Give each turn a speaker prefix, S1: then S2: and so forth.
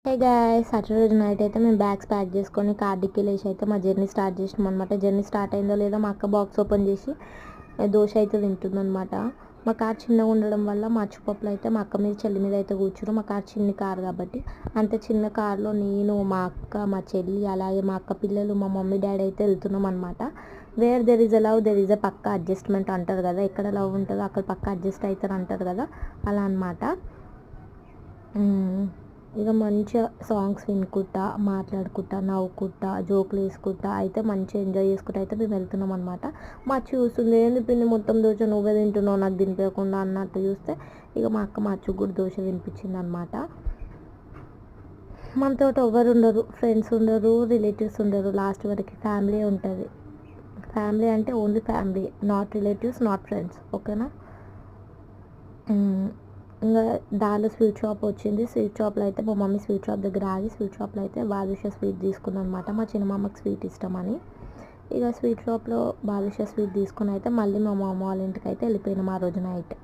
S1: Hey guys, Saturday night అయితే మేము bags pack చేసుకొని కార్డికి వెళ్ళేసి అయితే మా జర్నీ స్టార్ట్ చేసినాం అనమాట. జర్నీ స్టార్ట్ అయిందో లేదో మా అక్క బాక్స్ ఓపెన్ చేసి దోశ అయితే తింటుందన్నమాట. మా కార్ చిన్నగా ఉండడం వల్ల మా అచ్చుపప్పులు అయితే మా అక్క మీద చెల్లి మీద అయితే కూర్చున్నారు. మా కార్ చిన్న కార్ కాబట్టి అంత చిన్న కార్లో నేను, మా అక్క, మా చెల్లి, అలాగే మా అక్క పిల్లలు, మా మమ్మీ డాడీ అయితే వెళ్తున్నాం అనమాట. Where there is a love there is a పక్క అడ్జస్ట్మెంట్ అంటారు కదా, ఎక్కడ లవ్ ఉంటుందో అక్కడ పక్క అడ్జస్ట్ అవుతారు అంటారు కదా, అలా అనమాట. ఇక మంచిగా సాంగ్స్ వినుకుంటా, మాట్లాడుకుంటా, నవ్వుకుంటా, జోకులు వేసుకుంటా అయితే మంచిగా ఎంజాయ్ చేసుకుంటా అయితే మేము వెళ్తున్నాం అనమాట. మా చూస్తుంది, ఏంది పిన్ని మొత్తం దోశ నువ్వే తింటున్నావు నాకు తినిపించకుండా అన్నట్టు చూస్తే ఇక మా అక్క మా అచ్చుకు కూడా దోశ తినిపించింది అనమాట. మనతో ఎవరు ఉండరు, ఫ్రెండ్స్ ఉండరు, రిలేటివ్స్ ఉండరు, లాస్ట్ వరకు ఫ్యామిలీ ఉంటుంది. ఫ్యామిలీ అంటే only family, not relatives, not friends, ఓకేనా. ఇంకా దారిలో స్వీట్ షాప్ వచ్చింది. స్వీట్ షాప్లో అయితే మా మమ్మీ స్వీట్ షాప్ దగ్గర ఆగి స్వీట్ షాప్లో అయితే బాదుషా స్వీట్ తీసుకున్నాను అనమాట. మా చిన్నమ్మకి స్వీట్ ఇష్టమని ఇక స్వీట్ షాప్లో బాదుషా స్వీట్ తీసుకుని అయితే మళ్ళీ మా మామ వాళ్ళ ఇంటికి అయితే వెళ్ళిపోయినాం ఆ రోజు నైట్.